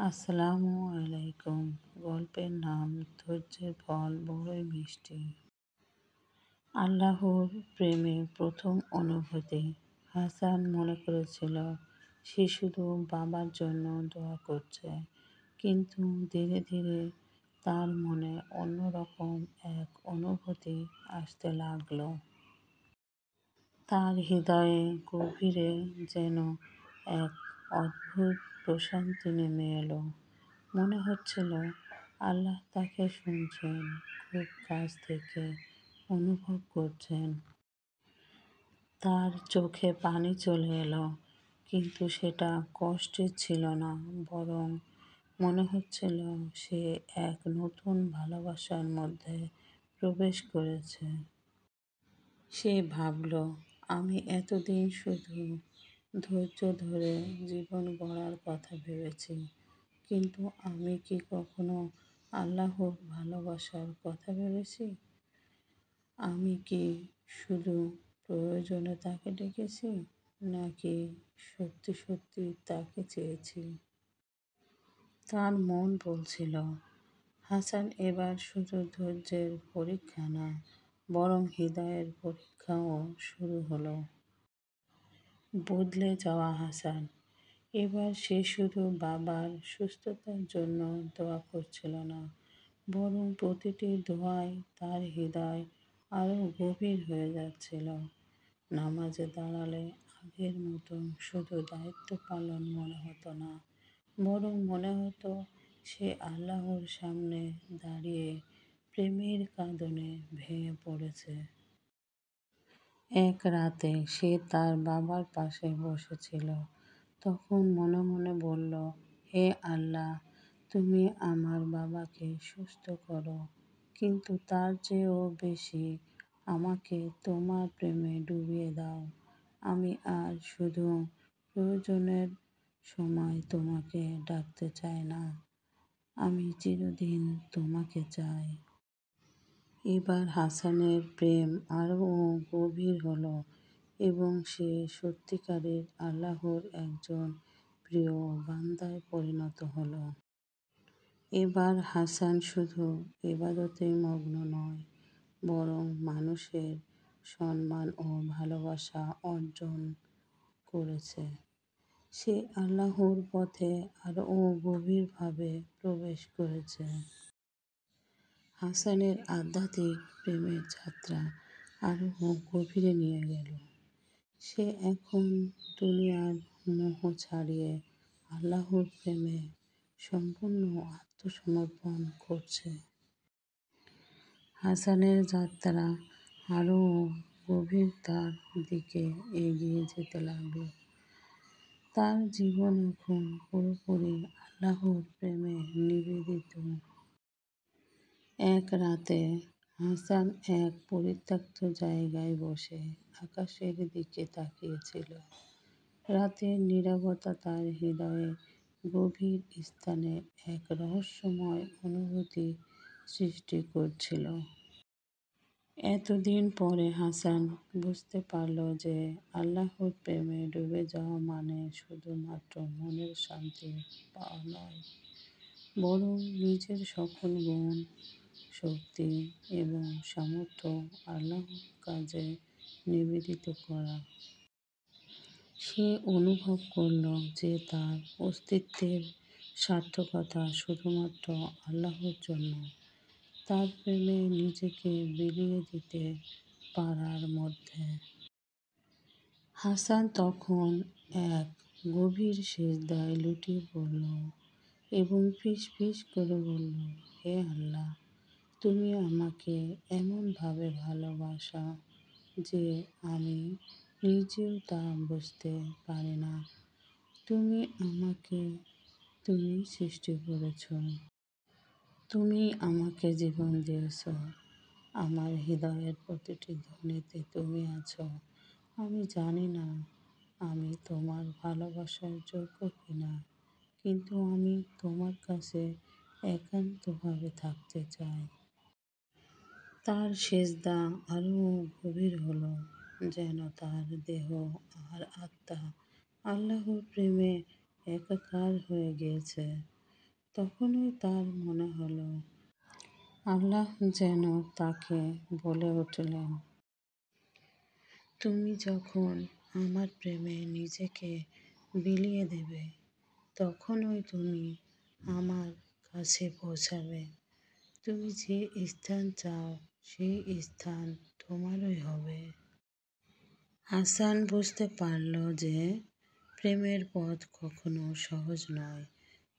আসসালামু আলাইকুম। গল্পের নাম ধৈর্যের ফল বড়ই মিষ্টি। আল্লাহর প্রেমে প্রথম অনুভূতি। হাসান মনে করেছিল সে শুধু বাবার জন্য দোয়া করছে, কিন্তু ধীরে ধীরে তার মনে অন্যরকম এক অনুভূতি আসতে লাগলো। তার হৃদয়ে গভীরে যেন এক অদ্ভুত প্রশান্তি নেমে এলো। মনে হচ্ছিল আল্লাহ তাকে শুনছেন, খুব কাছ থেকে অনুভব করছেন। তার চোখে পানি চলে এলো, কিন্তু সেটা কষ্টের ছিল না, বরং মনে হচ্ছিল সে এক নতুন ভালোবাসার মধ্যে প্রবেশ করেছে। সে ভাবল, আমি এতদিন শুধু ধৈর্য ধরে জীবন গড়ার কথা ভেবেছি, কিন্তু আমি কি কখনো আল্লাহর ভালোবাসার কথা ভেবেছি? আমি কি শুধু প্রয়োজনে তাকে ডেকেছি, নাকি সত্যি সত্যি তাকে চেয়েছি? তার মন বলছিল, হাসান এবার শুধু ধৈর্যের পরীক্ষা না, বরং হৃদয়ের পরীক্ষাও শুরু হলো। বদলে যাওয়া হাসান। এবার সে শুধু বাবার সুস্থতার জন্য দোয়া করছিল না, বরং প্রতিটি দোয়ায় তার হৃদয় আরও গভীর হয়ে যাচ্ছিল। নামাজে দাঁড়ালে আগের মতো শুধু দায়িত্ব পালন মনে হতো না, বরং মনে হতো সে আল্লাহর সামনে দাঁড়িয়ে প্রেমের কাঁদনে ভেঙে পড়েছে। এক রাতে সে তার বাবার পাশে বসেছিল। তখন মনে মনে বলল, হে আল্লাহ, তুমি আমার বাবাকে সুস্থ করো, কিন্তু তার চেয়েও বেশি আমাকে তোমার প্রেমে ডুবিয়ে দাও। আমি আর শুধু প্রয়োজনের সময় তোমাকে ডাকতে চাই না, আমি চিরদিন তোমাকে চাই। এবার হাসানের প্রেম আরও গভীর হলো এবং সে সত্যিকারের আল্লাহর একজন প্রিয় বান্দায় পরিণত হলো। এবার হাসান শুধু ইবাদতেই মগ্ন নয়, বরং মানুষের সম্মান ও ভালোবাসা অর্জন করেছে। সে আল্লাহর পথে আরও গভীরভাবে প্রবেশ করেছে। হাসানের আধ্যাত্মিক প্রেমের যাত্রা আরও গভীরে নিয়ে গেল। সে এখন দুনিয়ার মোহ ছাড়িয়ে আল্লাহর প্রেমে সম্পূর্ণ আত্মসমর্পণ করছে। হাসানের যাত্রা আরও গভীরতার দিকে এগিয়ে যেতে লাগল। তার জীবন এখন পুরোপুরি আল্লাহর প্রেমে নিবেদিত। এক রাতে হাসান এক পরিত্যক্ত জায়গায় বসে আকাশের দিকে তাকিয়েছিল। রাতের নীরবতা তার হৃদয়ে গভীর স্থানে এক রহস্যময় অনুভূতি সৃষ্টি করছিল। এতদিন পরে হাসান বুঝতে পারল যে আল্লাহর প্রেমে ডুবে যাওয়া মানে শুধুমাত্র মনের শান্তি পাওয়া নয়, বরং নিজের সকল গুণ, শক্তি এবং সামর্থ্য আল্লাহর কাজে নিবেদিত করা। সে অনুভব করল যে তার অস্তিত্বের সার্থকতা শুধুমাত্র আল্লাহর জন্য, তার প্রেমে নিজেকে বিলিয়ে দিতে পারার মধ্যে। হাসান তখন এক গভীর সিজদায় লুটিয়ে পড়ল এবং ফিস ফিস করে বলল, হে আল্লাহ, তুমি আমাকে এমনভাবে ভালোবাসা যে আমি নিজেও তা বুঝতে পারি না। তুমি সৃষ্টি করেছ, তুমি আমাকে জীবন দিয়েছ, আমার হৃদয়ের প্রতিটি ধ্বনিতে তুমি আছো। আমি জানি না আমি তোমার ভালোবাসার যোগ্য কিনা, কিন্তু আমি তোমার কাছে একান্তভাবে থাকতে চাই। তার সিজদা আরও গভীর হলো, যেন তার দেহ আর আত্মা আল্লাহর প্রেমে একাকার হয়ে গিয়েছে। তখনই তার মনে হলো আল্লাহ যেন তাকে বলে উঠলেন, তুমি যখন আমার প্রেমে নিজেকে বিলিয়ে দেবে, তখনই তুমি আমার কাছে পৌঁছাবে। তুমি যে স্থান চাও সেই স্থান তোমারই হবে। হাসান বুঝতে পারল যে প্রেমের পথ কখনো সহজ নয়,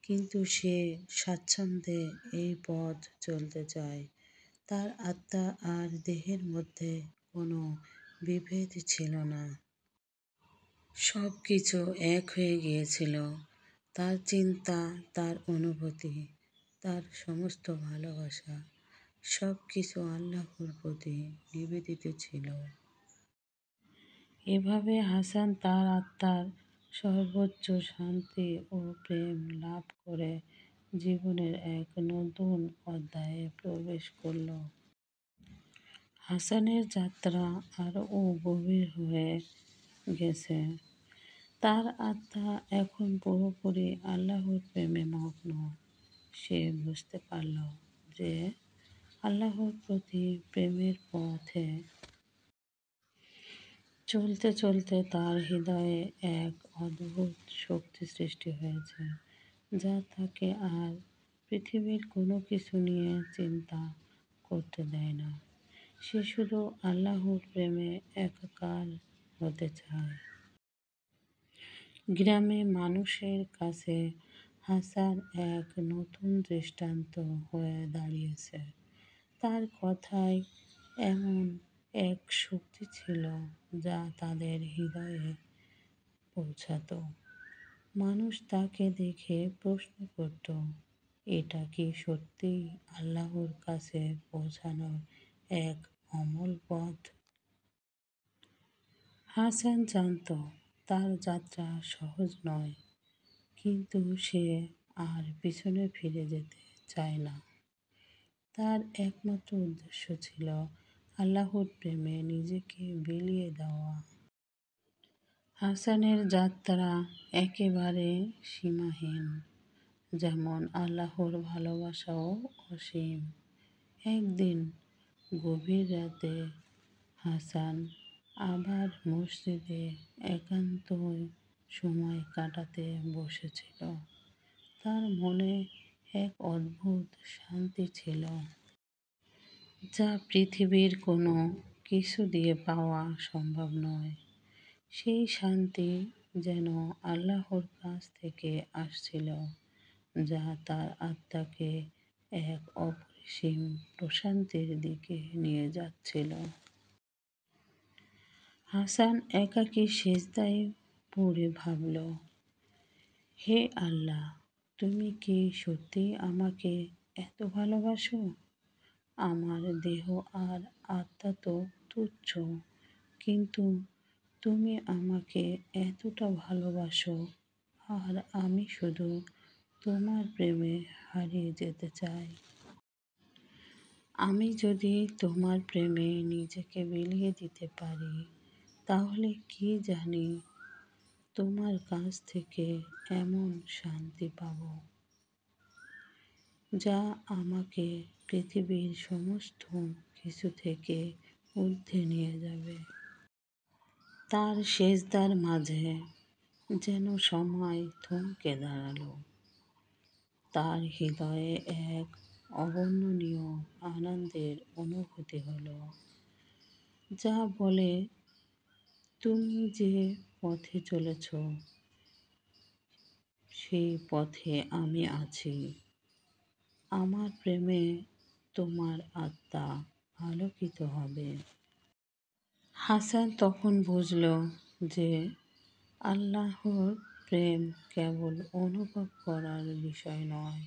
কিন্তু সে স্বাচ্ছন্দ্যে এই পথ চলতে চায়। তার আত্মা আর দেহের মধ্যে কোনো বিভেদ ছিল না। সব কিছু এক হয়ে গিয়েছিল। তার চিন্তা, তার অনুভূতি, তার সমস্ত ভালোবাসা, সব কিছু আল্লাহর প্রতি নিবেদিত ছিল। এভাবে হাসান তার আত্মার সর্বোচ্চ শান্তি ও প্রেম লাভ করে জীবনের এক নতুন অধ্যায়ে প্রবেশ করল। হাসানের যাত্রা আরও গভীর হয়ে গেছে। তার আত্মা এখন পুরোপুরি আল্লাহর প্রেমে মগ্ন। সে বুঝতে পারল যে আল্লাহর প্রতি প্রেমের পথে চলতে চলতে তার হৃদয়ে এক অদ্ভুত শক্তি সৃষ্টি হয়েছে, যা তাকে আর পৃথিবীর কোনো কিছু নিয়ে চিন্তা করতে দেয় না। সে শুধু আল্লাহর প্রেমে একাকার হতে চায়। গ্রামে মানুষের কাছে হাসান এক নতুন দৃষ্টান্ত হয়ে দাঁড়িয়েছে। তার কথায় এমন এক শক্তি ছিল যা তাদের হৃদয়ে পৌঁছাত। মানুষ তাকে দেখে প্রশ্ন করত, এটা কি সত্যিই আল্লাহর কাছে পৌঁছানোর এক অমল পথ? হাসান জানত তার যাত্রা সহজ নয়, কিন্তু সে আর পিছনে ফিরে যেতে চায় না। তার একমাত্র উদ্দেশ্য ছিল আল্লাহর প্রেমে নিজেকে বিলিয়ে দেওয়া। হাসানের যাত্রা একেবারে সীমাহীন, যেমন আল্লাহর ভালোবাসাও অসীম। একদিন গভীর রাতে হাসান আবার মসজিদে একান্ত সময় কাটাতে বসেছিল। তার মনে এক অদ্ভুত শান্তি ছিল, যা পৃথিবীর কোনো কিছু দিয়ে পাওয়া সম্ভব নয়। সেই শান্তি যেন আল্লাহর কাছ থেকে আসছিল, যা তার আত্মাকে এক অপরিসীম প্রশান্তির দিকে নিয়ে যাচ্ছিল। হাসান একাকী সিজদায় পড়ে ভাবল, হে আল্লাহ, তুমি কি সত্যিই আমাকে এত ভালোবাসো? আমার দেহ আর আত্মা তো তুচ্ছ, কিন্তু তুমি আমাকে এতটা ভালোবাসো, আর আমি শুধু তোমার প্রেমে হারিয়ে যেতে চাই। আমি যদি তোমার প্রেমে নিজেকে বিলিয়ে দিতে পারি, তাহলে কি জানি তোমার কাছ থেকে এমন শান্তি পাব, যা আমাকে পৃথিবীর সমস্ত কিছু থেকে ঊর্ধ্বে নিয়ে যাবে। তার সেজদার মাঝে যেন সময় থমকে দাঁড়ালো। তার হৃদয়ে এক অবর্ণনীয় আনন্দের অনুভূতি হলো, যা বলে, তুমি যে পথে চলেছ সেই পথে আমি আছি। আমার প্রেমে তোমার আত্মা আলোকিত হবে। হাসান তখন বুঝল যে আল্লাহর প্রেম কেবল অনুভব করার বিষয় নয়,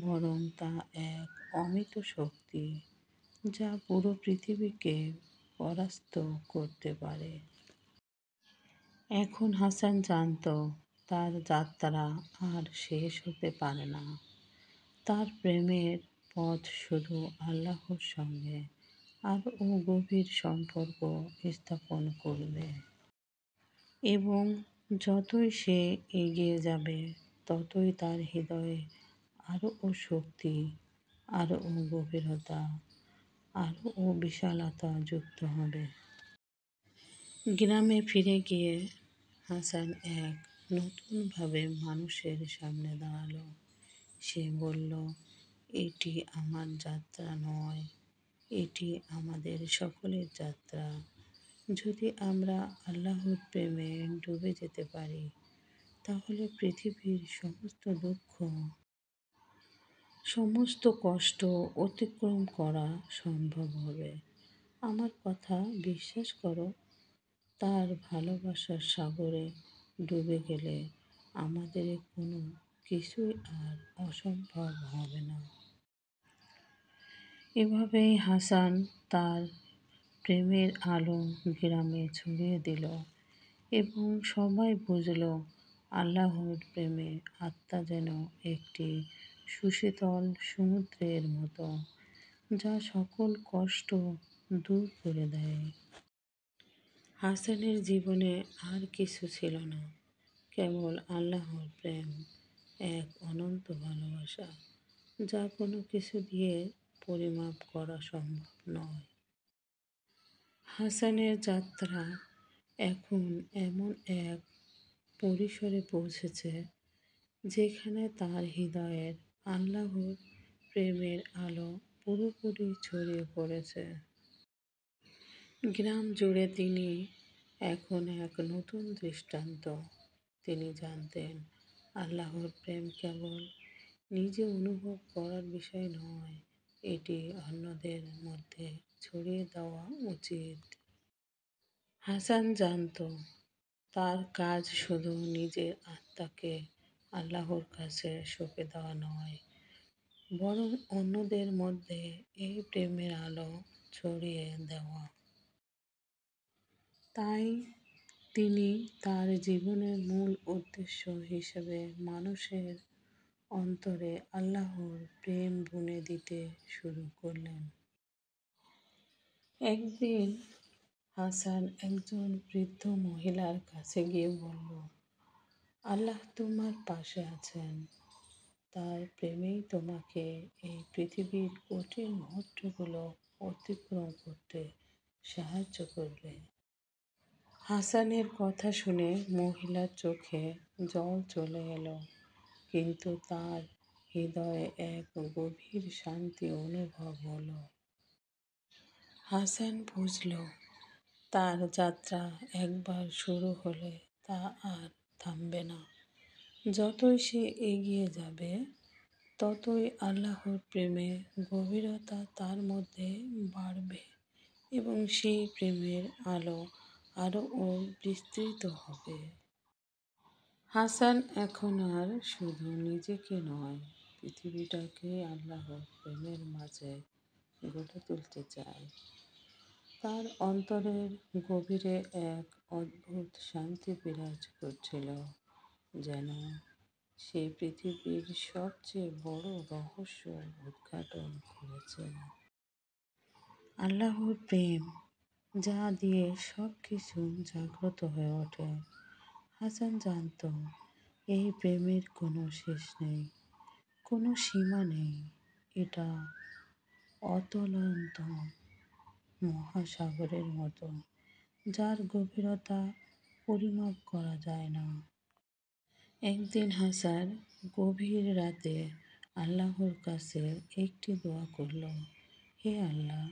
বরং তা এক অমিত শক্তি, যা পুরো পৃথিবীকে পরাস্ত করতে পারে। এখন হাসান জানত তার যাত্রা আর শেষ হতে পারে না। তার প্রেমের পথ শুধু আল্লাহর সঙ্গে আরও গভীর সম্পর্ক স্থাপন করবে। এবং যতই সে এগিয়ে যাবে, ততই তার হৃদয়ে আরও শক্তি, আরও গভীরতা, আরও বিশালতা যুক্ত হবে। গ্রামে ফিরে গিয়ে হাসান এক নতুনভাবে মানুষের সামনে দাঁড়ালো। সে বলল, এটি আমার যাত্রা নয়, এটি আমাদের সকলের যাত্রা। যদি আমরা আল্লাহর প্রেমে ডুবে যেতে পারি, তাহলে পৃথিবীর সমস্ত দুঃখ, সমস্ত কষ্ট অতিক্রম করা সম্ভব হবে। আমার কথা বিশ্বাস করো, তার ভালোবাসার সাগরে ডুবে গেলে আমাদের কোনো কিছুই আর অসম্ভব হবে না। এভাবেই হাসান তার প্রেমের আলো গ্রামে ছড়িয়ে দিল এবং সবাই বুঝল আল্লাহর প্রেমে আত্মা যেন একটি সুশীতল সমুদ্রের মতো, যা সকল কষ্ট দূর করে দেয়। হাসানের জীবনে আর কিছু ছিল না, কেবল আল্লাহর প্রেম, এক অনন্ত ভালোবাসা, যা কোনো কিছু দিয়ে পরিমাপ করা সম্ভব নয়। হাসানের যাত্রা এখন এমন এক পরিসরে পৌঁছেছে যেখানে তার হৃদয়ের আল্লাহর প্রেমের আলো পুরোপুরি ছড়িয়ে পড়েছে। গ্রাম জুড়ে তিনি এখন এক নতুন দৃষ্টান্ত। তিনি জানতেন আল্লাহর প্রেম কেবল নিজে অনুভব করার বিষয় নয়, এটি অন্যদের মধ্যে ছড়িয়ে দেওয়া উচিত। হাসান জানত তার কাজ শুধু নিজের আত্মাকে আল্লাহর কাছে সঁপে দেওয়া নয়, বরং অন্যদের মধ্যে এই প্রেমের আলো ছড়িয়ে দেওয়া। তাই তিনি তার জীবনের মূল উদ্দেশ্য হিসেবে মানুষের অন্তরে আল্লাহর প্রেম বুনে দিতে শুরু করলেন। একদিন হাসান একজন বৃদ্ধ মহিলার কাছে গিয়ে বলল, আল্লাহ তোমার পাশে আছেন, তার প্রেমেই তোমাকে এই পৃথিবীর কঠিন মুহূর্তগুলো অতিক্রম করতে সাহায্য করবে। হাসানের কথা শুনে মহিলার চোখে জল চলে এলো, কিন্তু তার হৃদয়ে এক গভীর শান্তি অনুভব হলো। হাসান বুঝল তার যাত্রা একবার শুরু হলে তা আর থামবে না। যতই সে এগিয়ে যাবে, ততই আল্লাহর প্রেমের গভীরতা তার মধ্যে বাড়বে এবং সেই প্রেমের আলো আরও বিস্তৃত হবে। হাসান এখন আর শুধু নিজেকে নয়, পৃথিবীটাকে আল্লাহর প্রেমের মাঝে গড়ে তুলতে চায়। তার অন্তরের গভীরে এক অদ্ভুত শান্তি বিরাজ করছিল, যেন সে পৃথিবীর সবচেয়ে বড় রহস্য উদ্ঘাটন করেছে। আল্লাহর প্রেম, যা দিয়ে সব কিছু জাগ্রত হয়ে ওঠে। হাসান জানত এই প্রেমের কোনো শেষ নেই, কোনো সীমা নেই। এটা অতলন্ত মহাসাগরের মতো, যার গভীরতা পরিমাপ করা যায় না। একদিন হাসান গভীর রাতে আল্লাহর কাছে একটি দোয়া করল, হে আল্লাহ,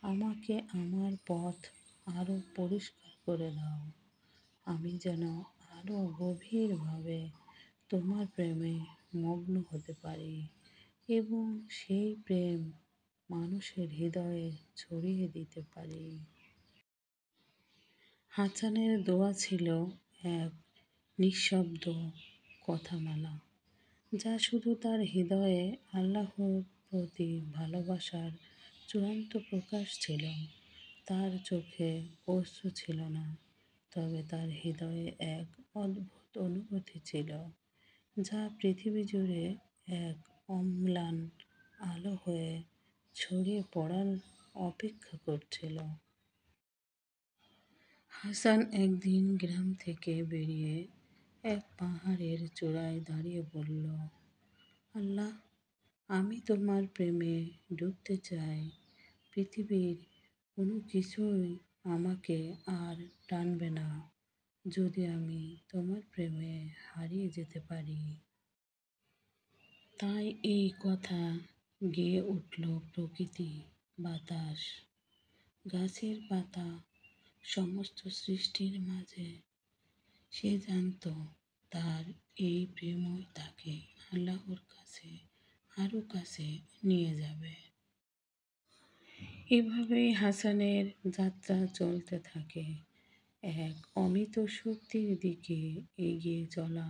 আমাকে আমার পথ আরও পরিষ্কার করে দাও। আমি যেন আরও গভীরভাবে তোমার প্রেমে মগ্ন হতে পারি এবং সেই প্রেম মানুষের হৃদয়ে ছড়িয়ে দিতে পারি। হাসানের দোয়া ছিল এক নিঃশব্দ কথামালা, যা শুধু তার হৃদয়ে আল্লাহর প্রতি ভালোবাসার চূড়ান্ত প্রকাশ ছিল। তার চোখে অশ্রু ছিল না, তবে তার হৃদয়ে এক অদ্ভুত অনুভূতি ছিল, যা পৃথিবী জুড়ে এক অম্লান আলো হয়ে ছড়িয়ে পড়ার অপেক্ষা করছিল। হাসান একদিন গ্রাম থেকে বেরিয়ে এক পাহাড়ের চূড়ায় দাঁড়িয়ে বলল, আল্লাহ, আমি তোমার প্রেমে ডুবতে চাই। পৃথিবীর কোনো কিছুই আমাকে আর টানবে না যদি আমি তোমার প্রেমে হারিয়ে যেতে পারি। তাই এই কথা গেয়ে উঠল প্রকৃতি, বাতাস, গাছের পাতা, সমস্ত সৃষ্টির মাঝে। সে জানত তার এই প্রেমই তাকে আল্লাহর কাছে আরো কাছে নিয়ে যাবে। এভাবেই হাসানের যাত্রা চলতে থাকে, এক অমিত শক্তির দিকে এগিয়ে চলা।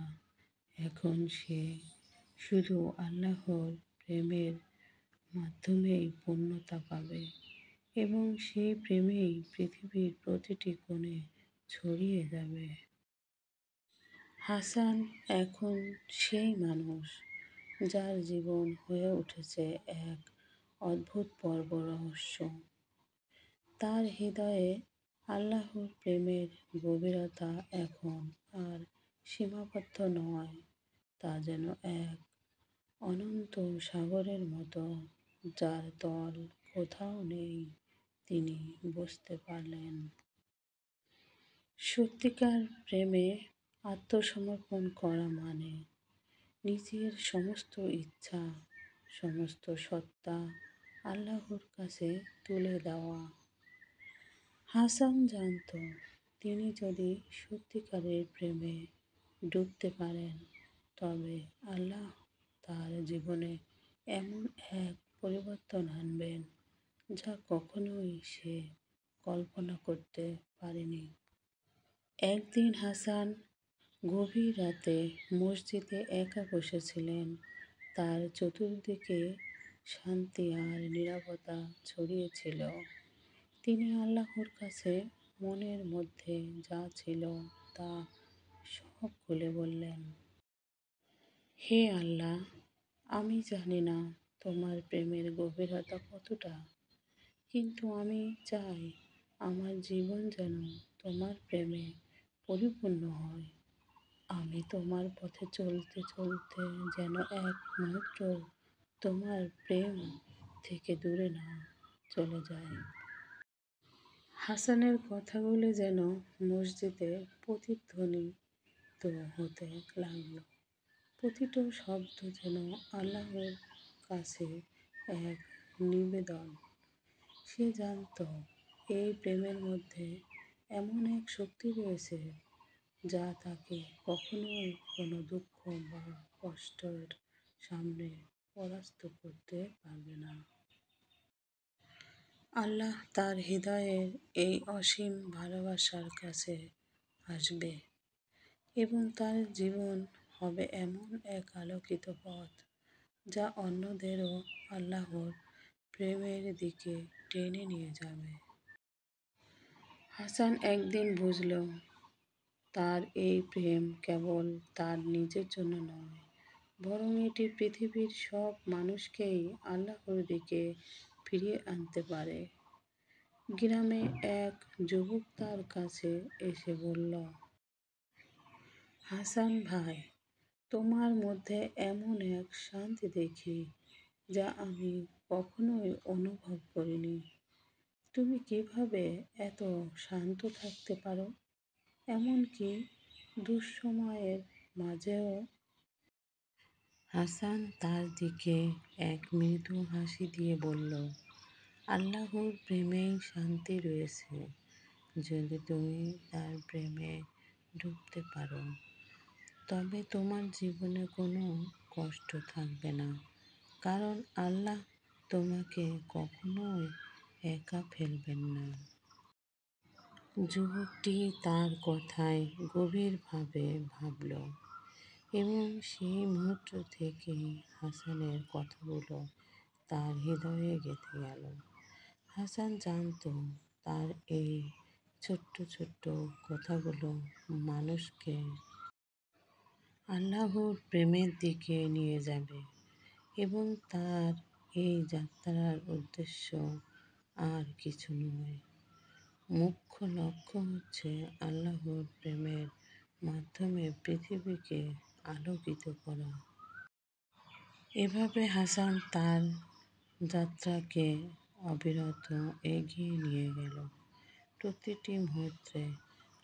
এখন সে শুধু আল্লাহর প্রেমের মাধ্যমেই পূর্ণতা পাবে এবং সেই প্রেমেই পৃথিবীর প্রতিটি কোণে ছড়িয়ে যাবে। হাসান এখন সেই মানুষ যার জীবন হয়ে উঠেছে এক অদ্ভুত পর্ব রহস্য। তার হৃদয়ে আল্লাহর প্রেমের গভীরতা এখন আর সীমাবদ্ধ নয়, তা যেন এক অনন্ত সাগরের মতো, যার তল কোথাও নেই। তিনি বুঝতে পারলেন, সত্যিকার প্রেমে আত্মসমর্পণ করা মানে নিজের সমস্ত ইচ্ছা, সমস্ত সত্তা আল্লাহর কাছে তুলে দেওয়া। হাসান জানত, তিনি যদি সত্যিকারের প্রেমে ডুবতে পারেন, তবে আল্লাহ তার জীবনে এমন এক পরিবর্তন আনবেন যা কখনোই সে কল্পনা করতে পারেনি। একদিন হাসান গভীর রাতে মসজিদে একা বসেছিলেন। তার চতুর্দিকে শান্তি আর নীরবতা ছড়িয়েছিল। তিনি আল্লাহর কাছে মনের মধ্যে যা ছিল তা সব খুলে বললেন। হে আল্লাহ, আমি জানি না তোমার প্রেমের গভীরতা কতটা, কিন্তু আমি চাই আমার জীবন যেন তোমার প্রেমে পরিপূর্ণ হয়। আমি তোমার পথে চলতে চলতে যেন এক মুহূর্ত তোমার প্রেম থেকে দূরে না চলে যায়। হাসানের কথাগুলি যেন মসজিদে প্রতিধ্বনিত হতে লাগলো। প্রতিটি শব্দ যেন আল্লাহর কাছে এক নিবেদন। সে জানত এই প্রেমের মধ্যে এমন এক শক্তি রয়েছে যা তাকে কখনোই কোনো দুঃখ বা কষ্টের সামনে পরাস্ত করতে পারবে না। আল্লাহ তার হৃদয়ের এই অসীম ভালোবাসার কাছে আসবে এবং তার জীবন হবে এমন এক আলোকিত পথ যা অন্যদেরও আল্লাহর প্রেমের দিকে টেনে নিয়ে যাবে। হাসান একদিন বুঝল, তার এই প্রেম কেবল তার নিজের জন্য নয়, বরং এটি পৃথিবীর সব মানুষকেই আল্লাহর দিকে ফিরিয়ে আনতে পারে। গ্রামে এক যুবক তার কাছে এসে বলল, হাসান ভাই, তোমার মধ্যে এমন এক শান্তি দেখি যা আমি কখনোই অনুভব করিনি। তুমি কিভাবে এত শান্ত থাকতে পারো, এমনকি দুঃসময়ের মাঝেও? হাসান তার দিকে এক মৃদু হাসি দিয়ে বলল, আল্লাহর প্রেমেই শান্তি রয়েছে। যদি তুমি তার প্রেমে ডুবতে পারো, তবে তোমার জীবনে কোনো কষ্ট থাকবে না, কারণ আল্লাহ তোমাকে কখনোই একা ফেলবেন না। যুবকটি তার কথায় গভীরভাবে ভাবল এবং সেই মুহূর্ত থেকেই হাসানের কথাগুলো তার হৃদয়ে গেঁথে গেল। হাসান জানত, তার এই ছোট্ট ছোট্ট কথাগুলো মানুষকে আল্লাহর প্রেমের দিকে নিয়ে যাবে এবং তার এই যাত্রার উদ্দেশ্য আর কিছু নয়, মুখ্য লক্ষ্য হচ্ছে আল্লাহর প্রেমের মাধ্যমে পৃথিবীকে আলোকিত করা। এভাবে হাসান তার যাত্রাকে অবিরত এগিয়ে নিয়ে গেল। প্রতিটি মুহূর্তে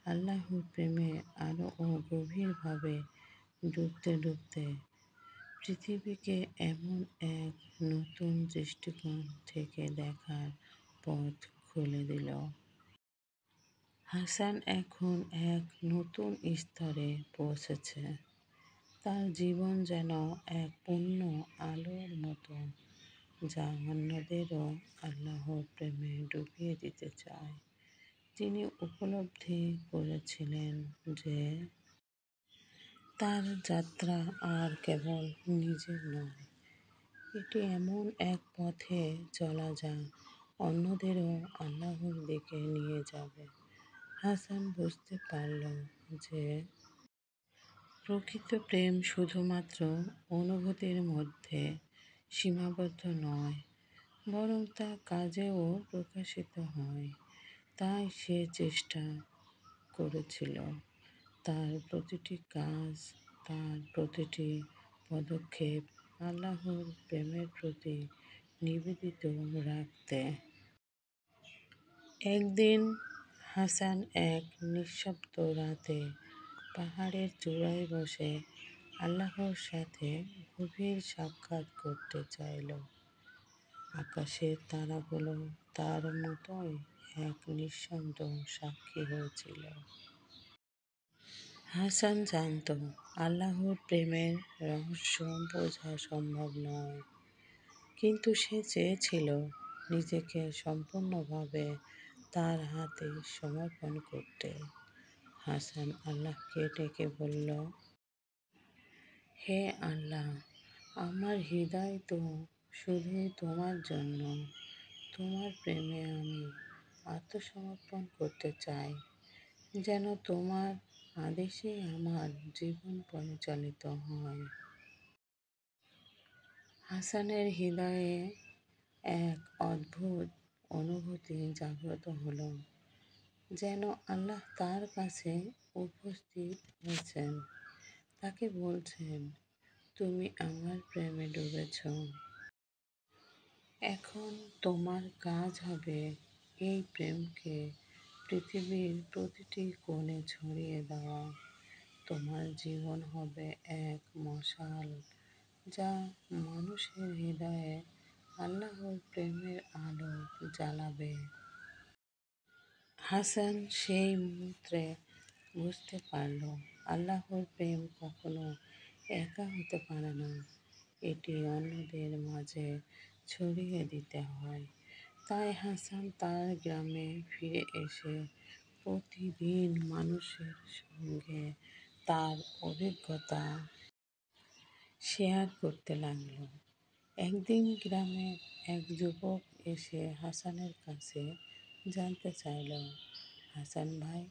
আল্লাহর প্রেমে আরও গভীরভাবে ডুবতে ডুবতে পৃথিবীকে এমন এক নতুন দৃষ্টিকোণ থেকে দেখার পথ খুলে দিল। হাসান এখন এক নতুন স্তরে পৌঁছেছে। তার জীবন যেন এক পূর্ণ আলোর মতো, যা অন্যদেরও আল্লাহর প্রেমে ডুবিয়ে দিতে চায়। তিনি উপলব্ধি করেছিলেন যে তার যাত্রা আর কেবল নিজের নয়, এটি এমন এক পথে চলা যা অন্যদেরও আল্লাহর দিকে নিয়ে যাবে। হাসান বুঝতে পারল যে প্রকৃত প্রেম শুধুমাত্র অনুভূতির মধ্যে সীমাবদ্ধ নয়, বরং তা কাজেও প্রকাশিত হয়। তাই সে চেষ্টা করেছিল তার প্রতিটি কাজ, তার প্রতিটি পদক্ষেপ আল্লাহর প্রেমের প্রতি নিবেদিত রাখতে। একদিন হাসান এক নিঃশব্দ রাতে পাহাড়ের চূড়ায় বসে আল্লাহর সাথে গভীর সাক্ষাৎ করতে চাইল। আকাশের তারাগুলো তার মতোই এক নিঃশব্দ সাক্ষী হয়েছিল। হাসান জানত আল্লাহর প্রেমের রহস্য বোঝা সম্ভব নয়, কিন্তু সে চেয়েছিল নিজেকে সম্পূর্ণভাবে তার হাতে সমর্পণ করতে। হাসান আল্লাহকে ডেকে বলল, হে আল্লাহ, আমার হৃদয় তো শুধুই তোমার জন্য। তোমার প্রেমে আমি আত্মসমর্পণ করতে চাই, যেন তোমার আদেশেই আমার জীবন পরিচালিত হয়। হাসানের হৃদয়ে এক অদ্ভুত অনুভূতি জাগ্রত হলো, যেন আল্লাহ তার কাছে উপস্থিত হয়েছেন, তাকে বলছেন, তুমি আমার প্রেমে ডুবেছ। এখন তোমার কাজ হবে এই প্রেমকে পৃথিবীর প্রতিটি কোণে ছড়িয়ে দেওয়া। তোমার জীবন হবে এক মশাল, যা মানুষের হৃদয়ে আল্লাহর প্রেমের আলো জ্বালাবে। হাসান সেই মুহূর্তে বুঝতে পারল, আল্লাহর প্রেম কখনো একা হতে পারে না, এটি অন্যদের মাঝে ছড়িয়ে দিতে হয়। তাই হাসান তার গ্রামে ফিরে এসে প্রতিদিন মানুষের সঙ্গে তার অভিজ্ঞতা শেয়ার করতে লাগল। একদিন গ্রামের এক যুবক এসে হাসানের কাছে জানতে চাইল, হাসান ভাই,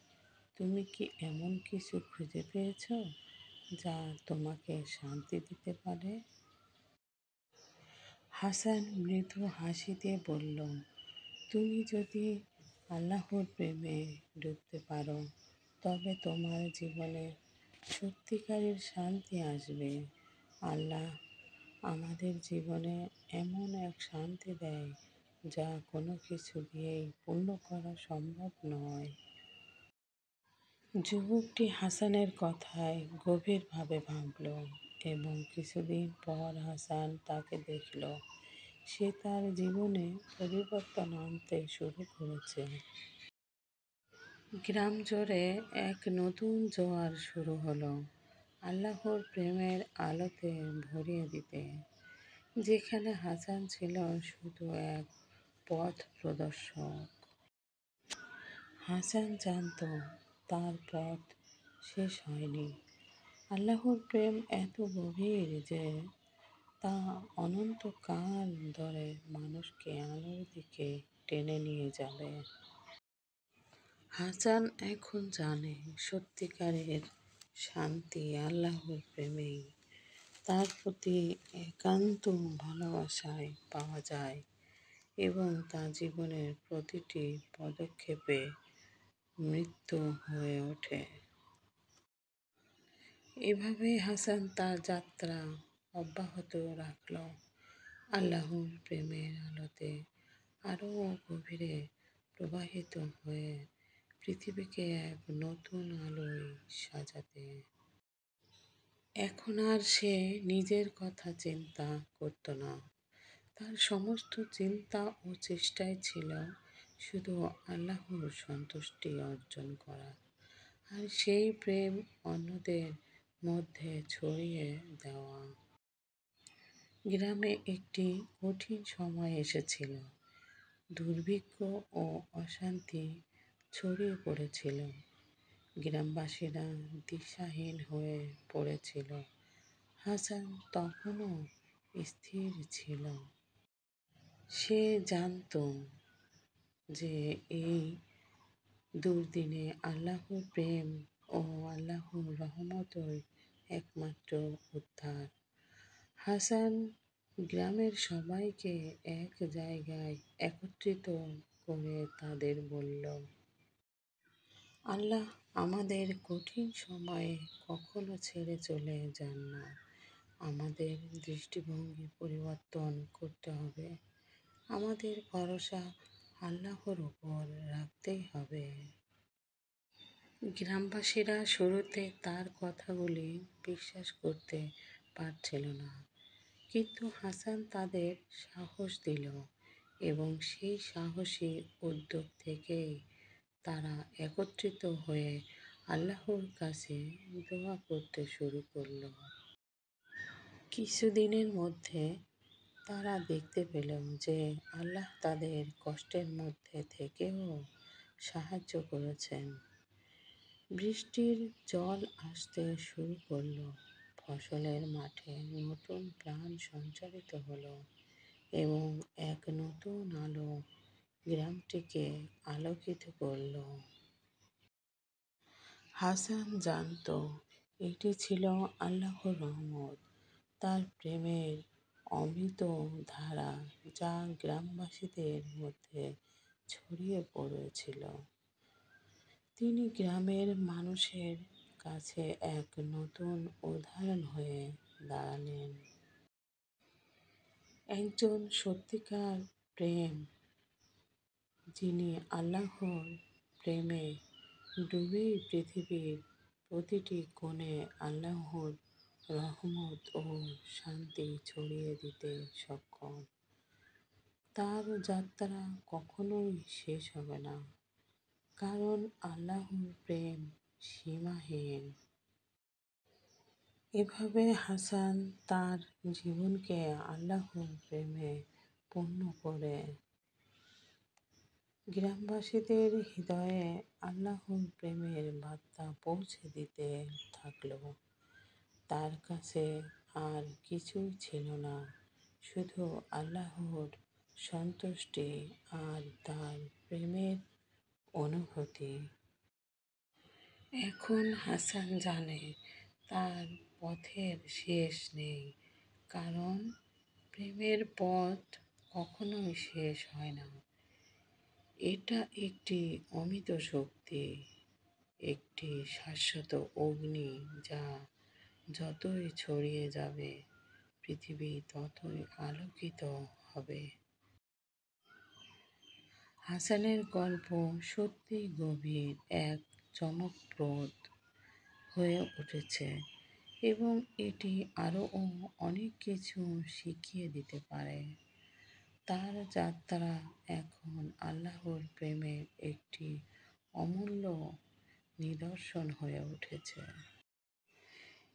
তুমি কি এমন কিছু খুঁজে পেয়েছ যা তোমাকে শান্তি দিতে পারে? হাসান মৃদু হাসি দিয়ে বলল, তুমি যদি আল্লাহর প্রেমে ডুবতে পারো, তবে তোমার জীবনে সত্যিকারের শান্তি আসবে। আল্লাহ আমাদের জীবনে এমন এক শান্তি দেয়, যা কোনো কিছু দিয়েই পূর্ণ করা সম্ভব নয়। যুবকটি হাসানের কথায় গভীরভাবে ভাবল এবং কিছুদিন পর হাসান তাকে দেখল। সে তার জীবনে পরিবর্তন আনতে শুরু করেছে। গ্রাম জুড়ে এক নতুন জোয়ার শুরু হলো, আল্লাহর প্রেমের আলোতে ভরিয়ে দিতে। যেখানে হাসান ছিল শুধু এক পথ প্রদর্শক, হাসান জানত তার পথ শেষ হয়নি। আল্লাহর প্রেম এত গভীর যে তা অনন্তকাল ধরে মানুষকে আলোর দিকে টেনে নিয়ে যাবে। হাসান এখন জানে সত্যিকারের শান্তি আল্লাহর প্রেমেই, তার প্রতি একান্ত ভালোবাসায় পাওয়া যায় এবং তা জীবনের প্রতিটি পদক্ষেপে মৃত্যু হয়ে ওঠে। এভাবেই হাসান তার যাত্রা অব্যাহত রাখল। আল্লাহর প্রেমের আলোতে আরও গভীরে প্রবাহিত হয়ে পৃথিবীকে এক নতুন আলোয় সাজাতে। এখন আর সে নিজের কথা চিন্তা করত না। তার সমস্ত চিন্তা ও চেষ্টাই ছিল শুধু আল্লাহর সন্তুষ্টি অর্জন করা আর সেই প্রেম অন্যদের মধ্যে ছড়িয়ে দেওয়া। গ্রামে একটি কঠিন সময় এসেছিল। দুর্ভিক্ষ ও অশান্তি ছড়িয়ে পড়েছিল। গ্রামবাসীরা দিশাহীন হয়ে পড়েছিল। হাসান তখনও স্থির ছিল। সে জানত যে এই দুর্দিনে আল্লাহর প্রেম ও আল্লাহর রহমতই একমাত্র উদ্ধার। হাসান গ্রামের সবাইকে এক জায়গায় একত্রিত করে তাদের বলল, আল্লাহ আমাদের কঠিন সময়ে কখনো ছেড়ে চলে যান না। আমাদের দৃষ্টিভঙ্গি পরিবর্তন করতে হবে। আমাদের ভরসা আল্লাহর উপর রাখতেই হবে। গ্রামবাসীরা শুরুতে তার কথাগুলি বিশ্বাস করতে পারছিল না, কিন্তু হাসান তাদের সাহস দিল এবং সেই সাহসী উদ্যোগ থেকেই তারা একত্রিত হয়ে আল্লাহর কাছে দোয়া করতে শুরু করল। কিছুদিনের মধ্যে তারা দেখতে পেল যে আল্লাহ তাদের কষ্টের মধ্যে থেকেও সাহায্য করেছেন। বৃষ্টির জল আসতে শুরু করল, ফসলের মাঠে নতুন প্রাণ সঞ্চারিত হলো এবং এক নতুন আলো গ্রামটিকে আলোকিত করল। হাসান জানত এটি ছিল আল্লাহর রহমত, তার প্রেমের অমৃত ধারা যা গ্রামবাসীদের মধ্যে ছড়িয়ে পড়েছিল। তিনি গ্রামের মানুষের কাছে এক নতুন উদাহরণ হয়ে দাঁড়ালেন। একজন সত্যিকার প্রেম, যিনি আল্লাহর প্রেমে ডুবেই পৃথিবীর প্রতিটি কোণে আল্লাহর রহমত ও শান্তি ছড়িয়ে দিতে সক্ষম। তার যাত্রা কখনোই শেষ হবে না, কারণ আল্লাহর প্রেম সীমাহীন। এভাবে হাসান তার জীবনকে আল্লাহর প্রেমে পূর্ণ করে গ্রামবাসীদের হৃদয়ে আল্লাহর প্রেমের বার্তা পৌঁছে দিতে থাকল। তার কাছে আর কিছুই ছিল না, শুধু আল্লাহর সন্তুষ্টি আর তার প্রেমের অনুভূতি। এখন হাসান জানে তার পথের শেষ নেই, কারণ প্রেমের পথ কখনোই শেষ হয় না। এটা একটি অমিত শক্তি, একটি শাশ্বত অগ্নি যা যতই ছড়িয়ে যাবে পৃথিবী ততই আলোকিত হবে। হাসানের গল্প সত্যিই গভীর, এক চমকপ্রদ হয়ে উঠেছে এবং এটি আরও অনেক কিছু শিখিয়ে দিতে পারে। তার যাত্রা এখন আল্লাহর প্রেমের একটি অমূল্য নিদর্শন হয়ে উঠেছে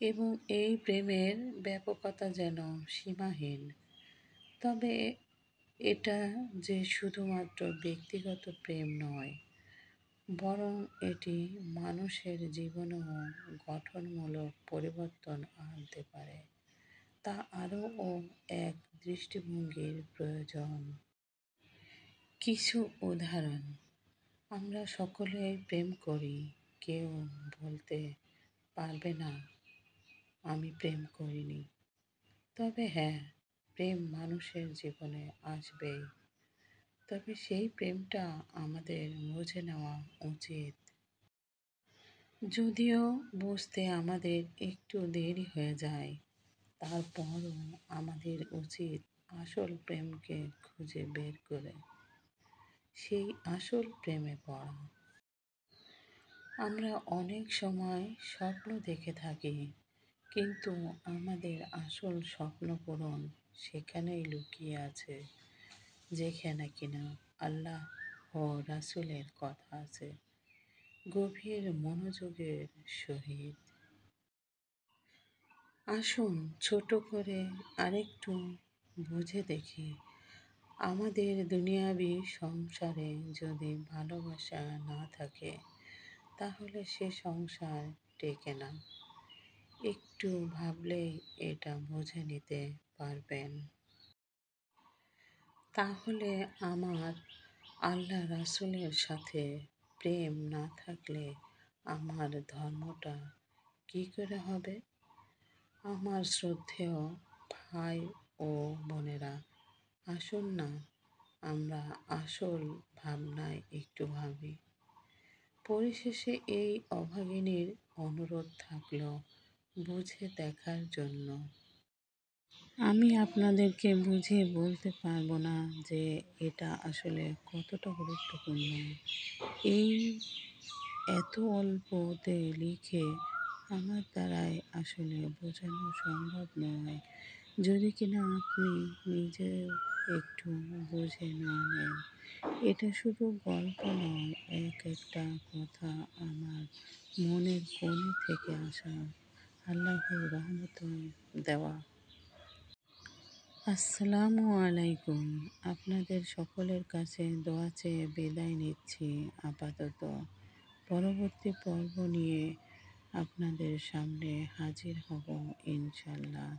এবং এই প্রেমের ব্যাপকতা যেন সীমাহীন। তবে এটা যে শুধুমাত্র ব্যক্তিগত প্রেম নয়, বরং এটি মানুষের জীবনেও গঠনমূলক পরিবর্তন আনতে পারে, তা আরও এক দৃষ্টিভঙ্গির প্রয়োজন। কিছু উদাহরণ। আমরা সকলেই প্রেম করি। কেউ বলতে পারবে না আমি প্রেম করিনি। তবে হ্যাঁ, প্রেম মানুষের জীবনে আসবেই, তবে সেই প্রেমটা আমাদের বুঝে নেওয়া উচিত। যদিও বুঝতে আমাদের একটু দেরি হয়ে যায়, তারপরও আমাদের উচিত আসল প্রেমকে খুঁজে বের করে সেই আসল প্রেমে পড়া। আমরা অনেক সময় স্বপ্ন দেখে থাকি, কিন্তু আমাদের আসল স্বপ্ন পূরণ সেখানেই লুকিয়ে আছে, যেখানে কিনা আল্লাহ ও রাসূলের কথা আছে গভীর মনোযোগের সহিত। আসুন ছোট করে আরেকটু বুঝে দেখি, আমাদের দুনিয়াবি সংসারে যদি ভালোবাসা না থাকে তাহলে সে সংসার টেকে না। একটু ভাবলেই এটা বুঝে নিতে পারবেন। তাহলে আমার আল্লাহ রাসূলের সাথে প্রেম না থাকলে আমার ধর্মটা কী করে হবে? আমার শ্রদ্ধেয় ভাই ও বোনেরা, আসুন না আমরা আসল ভাবনায় একটু ভাবি। পরিশেষে এই অভাগিনীর অনুরোধ থাকল বুঝে দেখার জন্য। আমি আপনাদেরকে বুঝিয়ে বলতে পারবো না যে এটা আসলে কতটা গুরুত্বপূর্ণ। এই এত অল্পতে লিখে আমার দ্বারাই আসলে বোঝানো সম্ভব নয়, যদি কিনা আপনি নিজেও একটু বুঝে না নেন। এটা শুধু গল্প নয়, এক একটা কথা আমার মনের কোণে থেকে আসা আল্লাহর রহমতে দেওয়া। আসসালামু আলাইকুম। আপনাদের সকলের কাছে দোয়া চেয়ে বিদায় নিচ্ছি আপাতত। পরবর্তী পর্ব নিয়ে আপনাদের সামনে হাজির হব ইনশাল্লাহ।